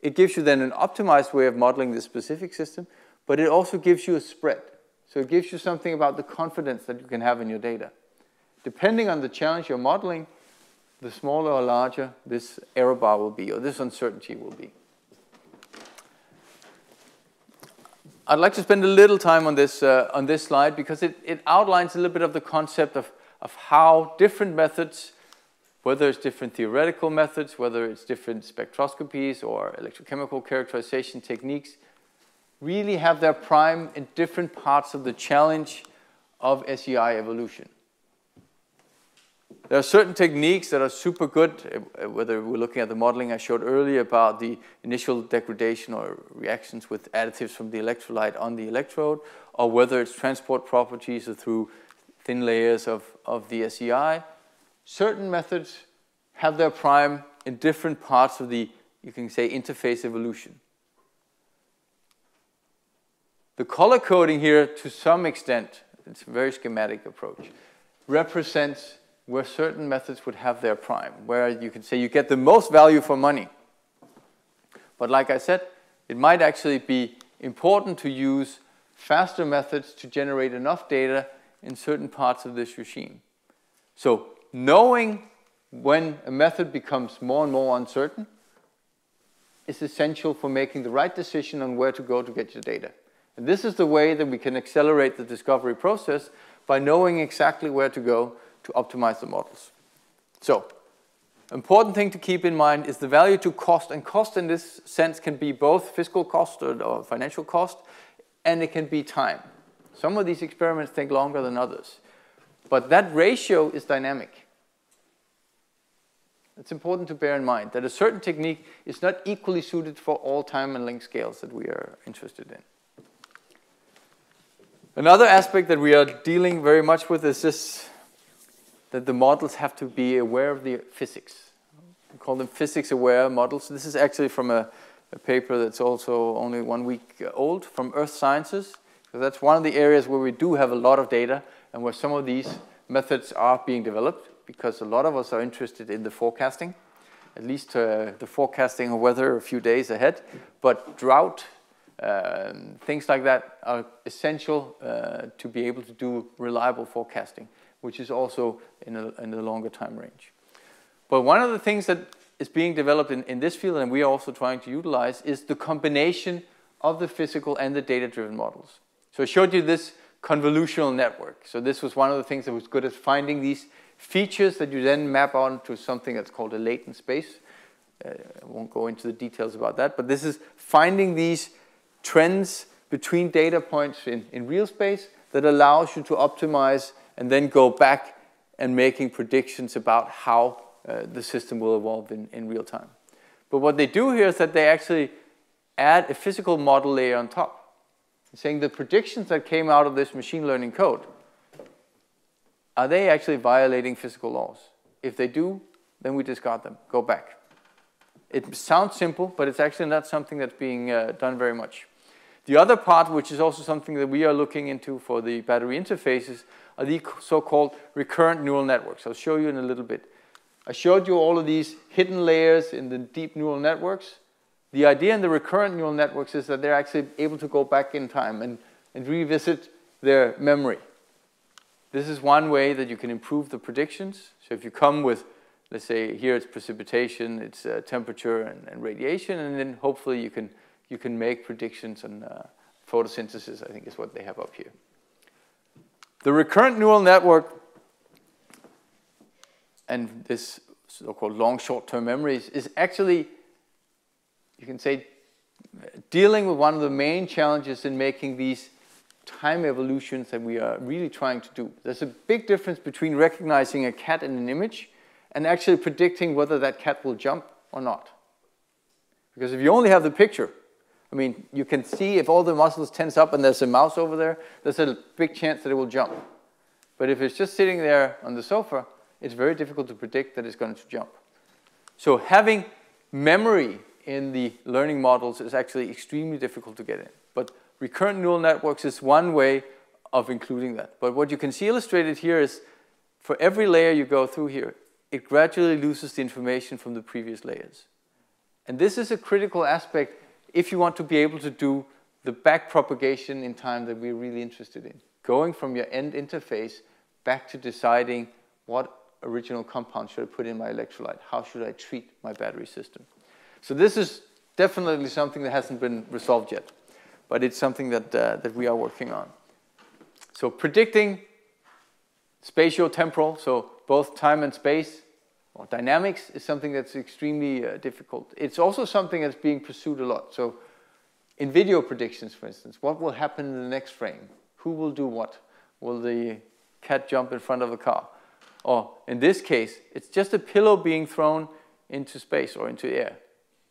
It gives you then an optimized way of modeling the specific system, but it also gives you a spread. So it gives you something about the confidence that you can have in your data. Depending on the challenge you're modeling, the smaller or larger this error bar will be, or this uncertainty will be. I'd like to spend a little time on this slide because it outlines a little bit of the concept of how different methods, whether it's different theoretical methods, whether it's different spectroscopies or electrochemical characterization techniques, really have their prime in different parts of the challenge of SEI evolution. There are certain techniques that are super good, whether we're looking at the modeling I showed earlier about the initial degradation or reactions with additives from the electrolyte on the electrode, or whether it's transport properties or through thin layers of the SEI. Certain methods have their prime in different parts of the, you can say, interface evolution. The color coding here, to some extent, it's a very schematic approach, represents where certain methods would have their prime, where you can say you get the most value for money. But like I said, it might actually be important to use faster methods to generate enough data in certain parts of this regime. So knowing when a method becomes more and more uncertain is essential for making the right decision on where to go to get your data. And this is the way that we can accelerate the discovery process, by knowing exactly where to go to optimize the models. So, important thing to keep in mind is the value to cost, and cost in this sense can be both fiscal cost or financial cost, and it can be time. Some of these experiments take longer than others, but that ratio is dynamic. It's important to bear in mind that a certain technique is not equally suited for all time and length scales that we are interested in. Another aspect that we are dealing very much with is this, that the models have to be aware of the physics. We call them physics-aware models. This is actually from a paper that's also only 1 week old from Earth Sciences. So that's one of the areas where we do have a lot of data and where some of these methods are being developed, because a lot of us are interested in the forecasting, at least the forecasting of weather a few days ahead. But drought, things like that are essential to be able to do reliable forecasting, which is also in a longer time range. But one of the things that is being developed in this field, and we are also trying to utilize, is the combination of the physical and the data-driven models. So I showed you this convolutional network. So this was one of the things that was good at finding these features that you then map onto something that's called a latent space. I won't go into the details about that, but this is finding these trends between data points in real space that allows you to optimize and then go back and making predictions about how the system will evolve in real time. But what they do here is that they actually add a physical model layer on top, saying the predictions that came out of this machine learning code, are they actually violating physical laws? If they do, then we discard them, go back. It sounds simple, but it's actually not something that's being done very much. The other part, which is also something that we are looking into for the battery interfaces, are the so-called recurrent neural networks. I'll show you in a little bit. I showed you all of these hidden layers in the deep neural networks. The idea in the recurrent neural networks is that they're actually able to go back in time and revisit their memory. This is one way that you can improve the predictions. So if you come with, let's say, here it's precipitation, it's temperature and radiation, and then hopefully you can make predictions on photosynthesis, I think is what they have up here. The recurrent neural network and this so-called long short-term memories is actually, you can say, dealing with one of the main challenges in making these time evolutions that we are really trying to do. There's a big difference between recognizing a cat in an image and actually predicting whether that cat will jump or not. Because if you only have the picture, I mean, you can see if all the muscles tense up and there's a mouse over there, there's a big chance that it will jump. But if it's just sitting there on the sofa, it's very difficult to predict that it's going to jump. So having memory in the learning models is actually extremely difficult to get in. But recurrent neural networks is one way of including that. But what you can see illustrated here is for every layer you go through here, it gradually loses the information from the previous layers. And this is a critical aspect if you want to be able to do the back propagation in time that we're really interested in. Going from your end interface back to deciding what original compound should I put in my electrolyte, how should I treat my battery system. So this is definitely something that hasn't been resolved yet, but it's something that we are working on. So predicting spatio-temporal, so both time and space, or dynamics, is something that's extremely difficult. It's also something that's being pursued a lot. So in video predictions, for instance, what will happen in the next frame? Who will do what? Will the cat jump in front of a car? or in this case, it's just a pillow being thrown into space or into air.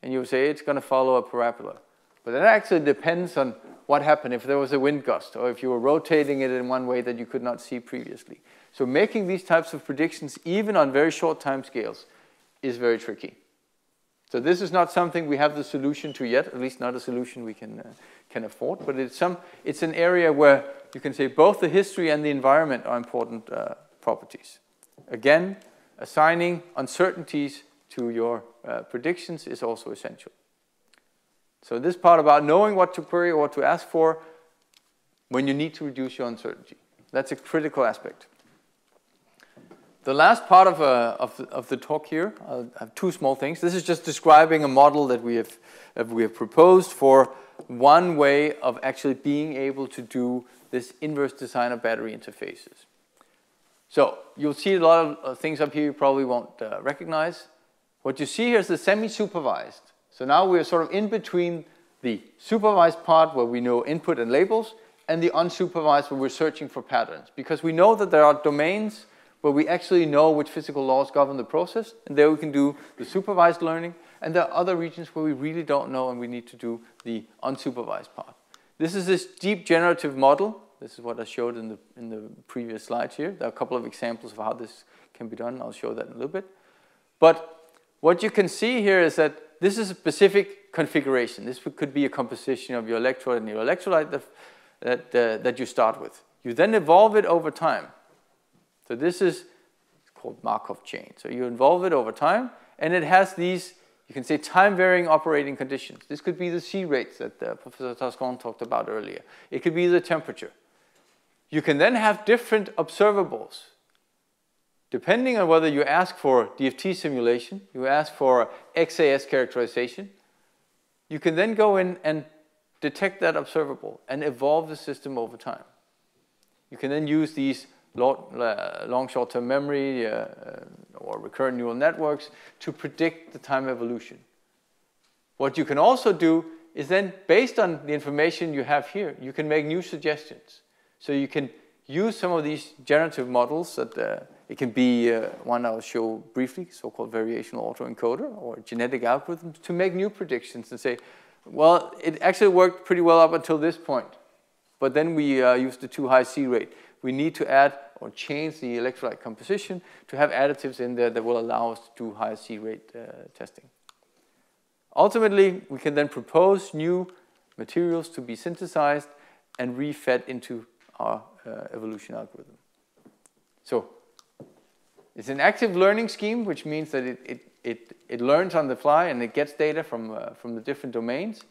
And you say it's going to follow a parabola. But that actually depends on what happened if there was a wind gust or if you were rotating it in one way that you could not see previously. So making these types of predictions, even on very short time scales, is very tricky. So this is not something we have the solution to yet, at least not a solution we can afford, but it's an area where you can say both the history and the environment are important properties. Again, assigning uncertainties to your predictions is also essential. So this part about knowing what to query or what to ask for when you need to reduce your uncertainty. That's a critical aspect. The last part of the talk here, I have two small things. This is just describing a model that we have proposed for one way of actually being able to do this inverse design of battery interfaces. So you'll see a lot of things up here you probably won't recognize. What you see here is the semi-supervised. So now we're sort of in between the supervised part where we know input and labels and the unsupervised where we're searching for patterns. Because we know that there are domains where we actually know which physical laws govern the process, and there we can do the supervised learning, and there are other regions where we really don't know and we need to do the unsupervised part. This is this deep generative model. This is what I showed in the previous slides here. There are a couple of examples of how this can be done. I'll show that in a little bit. But what you can see here is that this is a specific configuration. This could be a composition of your electrode and your electrolyte that you start with. You then evolve it over time. So this is called Markov chain. So you evolve it over time, and it has these, you can say, time-varying operating conditions. This could be the C rates that Professor Tarascon talked about earlier. It could be the temperature. You can then have different observables. Depending on whether you ask for DFT simulation, you ask for XAS characterization, you can then go in and detect that observable and evolve the system over time. You can then use these long short-term memory or recurrent neural networks to predict the time evolution. What you can also do is then, based on the information you have here, you can make new suggestions. So you can use some of these generative models that it can be one I'll show briefly, so-called variational autoencoder or genetic algorithms, to make new predictions and say, well, it actually worked pretty well up until this point, but then we used a too high C rate. We need to add or change the electrolyte composition to have additives in there that will allow us to do higher C rate testing. Ultimately, we can then propose new materials to be synthesized and refed into our evolution algorithm. So it's an active learning scheme, which means that it learns on the fly and it gets data from the different domains,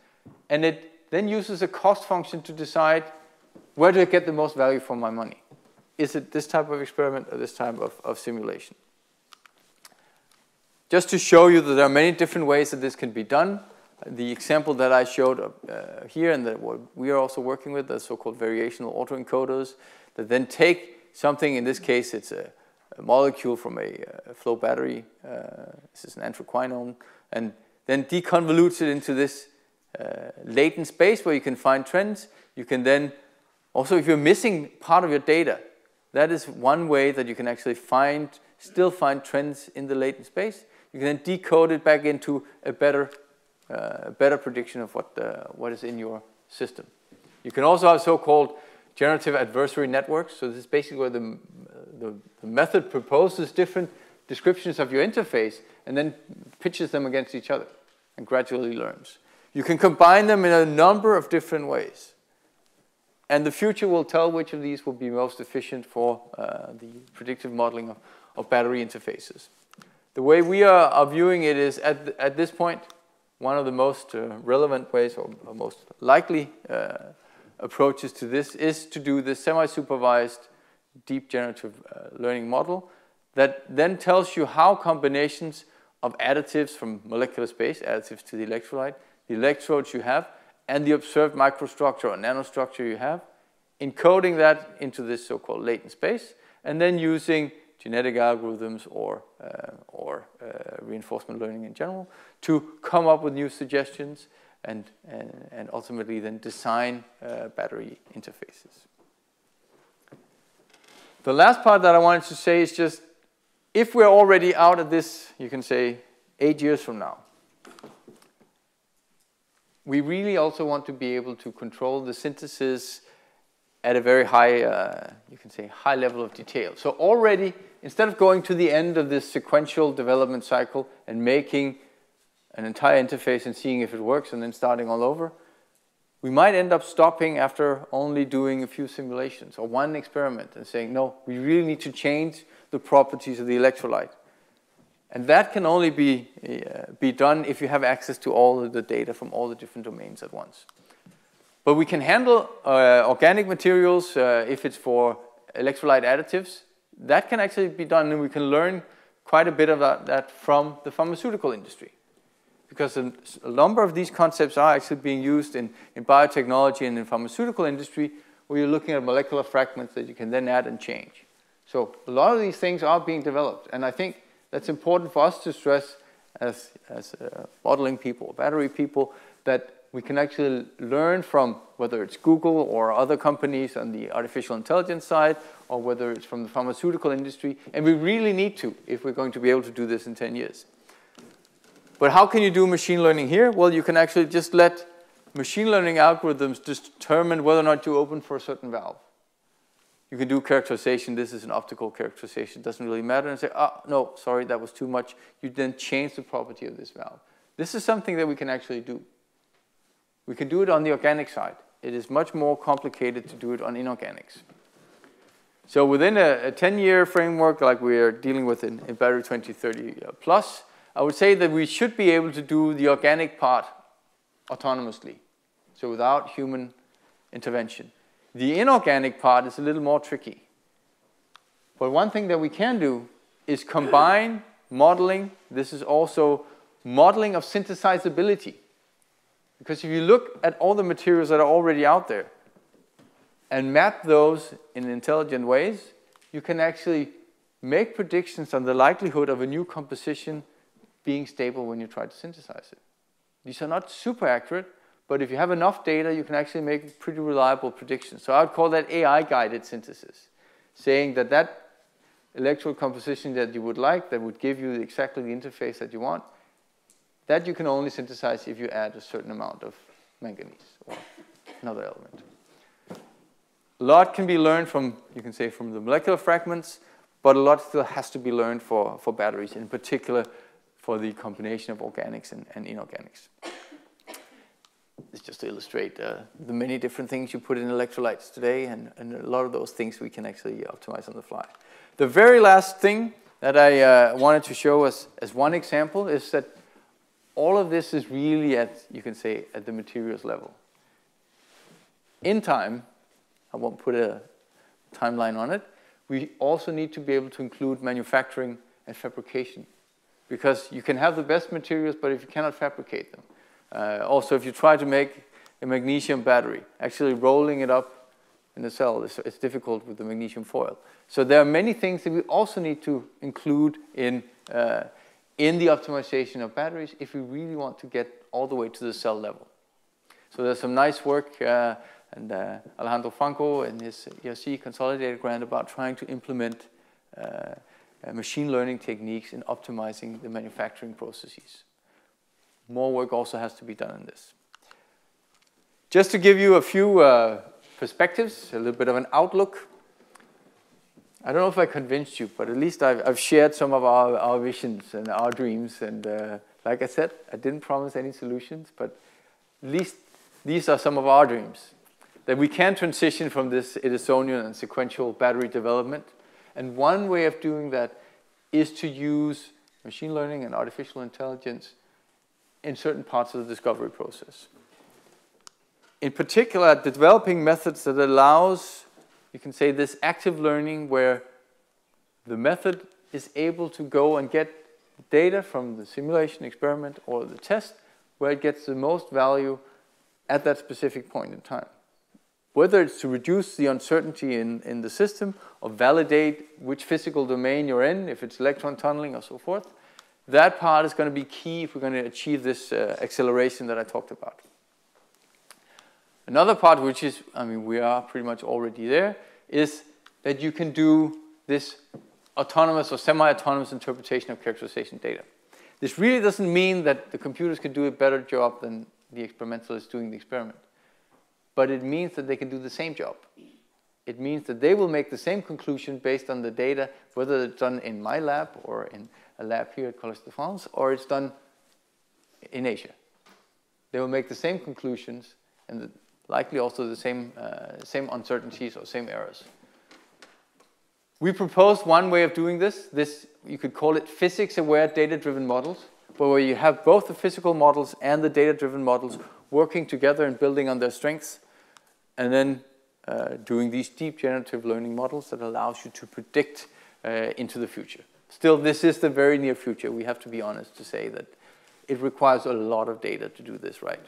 and it then uses a cost function to decide where do I get the most value for my money. Is it this type of experiment or this type of simulation? Just to show you that there are many different ways that this can be done, the example that I showed here and that we are also working with, the so-called variational autoencoders, that then take something, in this case it's a molecule from a flow battery, this is an anthraquinone, and then deconvolutes it into this latent space where you can find trends. You can then, also if you're missing part of your data, that is one way that you can actually still find trends in the latent space. You can then decode it back into a better prediction of what is in your system. You can also have so-called generative adversary networks. So this is basically where the method proposes different descriptions of your interface and then pitches them against each other and gradually learns. You can combine them in a number of different ways. And the future will tell which of these will be most efficient for the predictive modeling of battery interfaces. The way we are viewing it is, at this point, one of the most relevant ways or most likely approaches to this is to do this semi-supervised deep generative learning model that then tells you how combinations of additives from molecular space, additives to the electrolyte, the electrodes you have, and the observed microstructure or nanostructure you have, encoding that into this so-called latent space, and then using genetic algorithms or reinforcement learning in general to come up with new suggestions and ultimately then design battery interfaces. The last part that I wanted to say is just if we're already out of this, you can say 8 years from now, we really also want to be able to control the synthesis at a very high, you can say, high level of detail. So already, instead of going to the end of this sequential development cycle and making an entire interface and seeing if it works and then starting all over, we might end up stopping after only doing a few simulations or one experiment and saying, no, we really need to change the properties of the electrolyte. And that can only be done if you have access to all of the data from all the different domains at once. But we can handle organic materials if it's for electrolyte additives. That can actually be done, and we can learn quite a bit of that from the pharmaceutical industry. Because a number of these concepts are actually being used in biotechnology and in pharmaceutical industry, where you're looking at molecular fragments that you can then add and change. So a lot of these things are being developed, and I think that's important for us to stress as modeling people, battery people, that we can actually learn from whether it's Google or other companies on the artificial intelligence side, or whether it's from the pharmaceutical industry, and we really need to if we're going to be able to do this in 10 years. But how can you do machine learning here? Well, you can actually just let machine learning algorithms determine whether or not you open for a certain valve. You can do characterization. This is an optical characterization. It doesn't really matter. And say, oh, no, sorry, that was too much. You then change the property of this valve. This is something that we can actually do. We can do it on the organic side. It is much more complicated to do it on inorganics. So within a 10-year framework like we are dealing with in Battery 2030 plus, I would say that we should be able to do the organic part autonomously, so without human intervention. The inorganic part is a little more tricky. But one thing that we can do is combine modeling. This is also modeling of synthesizability. Because if you look at all the materials that are already out there and map those in intelligent ways, you can actually make predictions on the likelihood of a new composition being stable when you try to synthesize it. These are not super accurate, but if you have enough data, you can actually make pretty reliable predictions. So I would call that AI-guided synthesis, saying that that electrode composition that you would like, that would give you exactly the interface that you want, that you can only synthesize if you add a certain amount of manganese or another element. A lot can be learned from, you can say, from the molecular fragments, but a lot still has to be learned for batteries, in particular for the combination of organics and inorganics. It's just to illustrate the many different things you put in electrolytes today, and a lot of those things we can actually optimize on the fly. The very last thing that I wanted to show as one example is that all of this is really at, you can say, at the materials level. In time, I won't put a timeline on it, we also need to be able to include manufacturing and fabrication. Because you can have the best materials, but if you cannot fabricate them. Also, if you try to make a magnesium battery, actually rolling it up in the cell, it's difficult with the magnesium foil. So there are many things that we also need to include in the optimization of batteries if we really want to get all the way to the cell level. So there's some nice work, and Alejandro Franco and his ERC Consolidated grant about trying to implement machine learning techniques in optimizing the manufacturing processes. More work also has to be done in this. Just to give you a few perspectives, a little bit of an outlook. I don't know if I convinced you, but at least I've shared some of our visions and our dreams. And like I said, I didn't promise any solutions, but at least these are some of our dreams. That we can transition from this Edisonian and sequential battery development. And one way of doing that is to use machine learning and artificial intelligence in certain parts of the discovery process. In particular, developing methods that allows, you can say, this active learning where the method is able to go and get data from the simulation experiment or the test where it gets the most value at that specific point in time. Whether it's to reduce the uncertainty in the system or validate which physical domain you're in, if it's electron tunneling or so forth, that part is going to be key if we're going to achieve this acceleration that I talked about. Another part, which is, I mean, we are pretty much already there, is that you can do this autonomous or semi-autonomous interpretation of characterization data. This really doesn't mean that the computers can do a better job than the experimentalist doing the experiment. But it means that they can do the same job. It means that they will make the same conclusion based on the data, whether it's done in my lab or in a lab here at Collège de France, or it's done in Asia. They will make the same conclusions and likely also the same uncertainties or same errors. We proposed one way of doing this. You could call it physics-aware data-driven models, but where you have both the physical models and the data-driven models working together and building on their strengths, and then doing these deep generative learning models that allows you to predict into the future. Still, this is the very near future. We have to be honest to say that it requires a lot of data to do this right.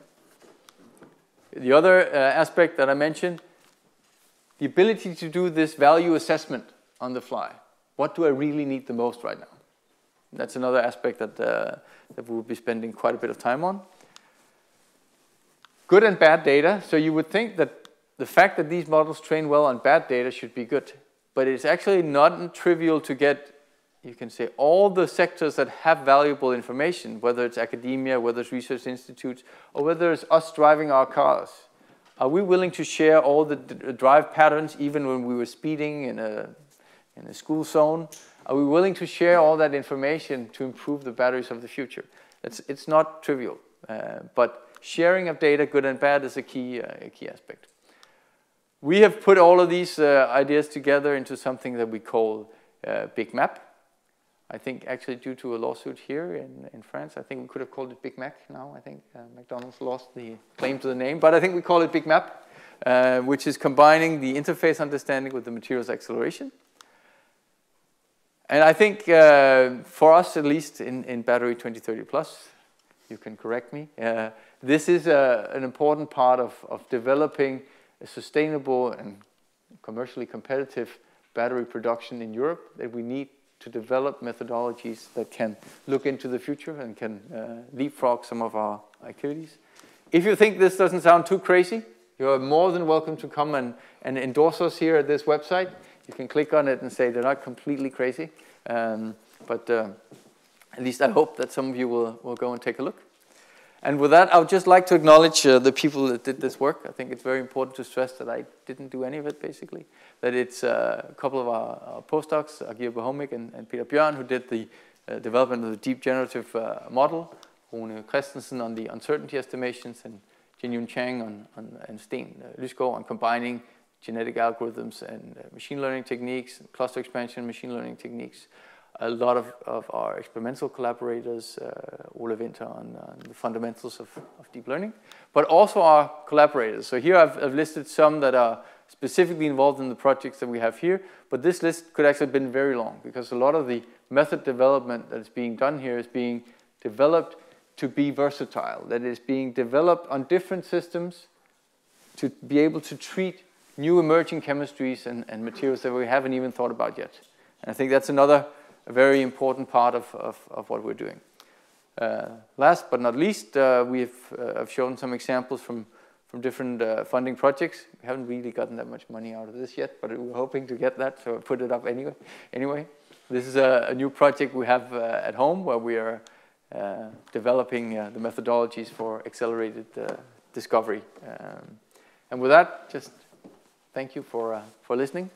The other aspect that I mentioned, the ability to do this value assessment on the fly. What do I really need the most right now? That's another aspect that we'll be spending quite a bit of time on. Good and bad data. So you would think that the fact that these models train well on bad data should be good. But it's actually not trivial to get, you can say, all the sectors that have valuable information, whether it's academia, whether it's research institutes, or whether it's us driving our cars. Are we willing to share all the drive patterns, even when we were speeding in a school zone? Are we willing to share all that information to improve the batteries of the future? It's not trivial, but sharing of data, good and bad, is a key aspect. We have put all of these ideas together into something that we call Big Map. I think actually due to a lawsuit here in France, I think we could have called it Big Mac now. I think McDonald's lost the claim to the name, but I think we call it Big Map, which is combining the interface understanding with the materials acceleration. And I think for us, at least in Battery 2030 Plus, you can correct me, this is an important part of developing a sustainable and commercially competitive battery production in Europe, that we need to develop methodologies that can look into the future and can leapfrog some of our activities. If you think this doesn't sound too crazy, you are more than welcome to come and endorse us here at this website. You can click on it and say they're not completely crazy. But at least I hope that some of you will go and take a look. And with that, I would just like to acknowledge the people that did this work. I think it's very important to stress that I didn't do any of it, basically. That it's a couple of our postdocs, Agir Bohomik and Peter Bjørn, who did the development of the deep generative model, Rune Christensen on the uncertainty estimations, and Jinyun Chang and Sten Lysgaard on combining genetic algorithms and machine learning techniques, cluster expansion machine learning techniques. A lot of our experimental collaborators, Ole Winter on the fundamentals of deep learning, but also our collaborators. So here I've listed some that are specifically involved in the projects that we have here, but this list could actually have been very long, because a lot of the method development that is being done here is being developed to be versatile, that is being developed on different systems to be able to treat new emerging chemistries and materials that we haven't even thought about yet. And I think that's another very important part of what we're doing. Last but not least, I've shown some examples from different funding projects. We haven't really gotten that much money out of this yet, but we're hoping to get that, so I put it up anyway. This is a new project we have at home, where we are developing the methodologies for accelerated discovery. And with that, just thank you for listening.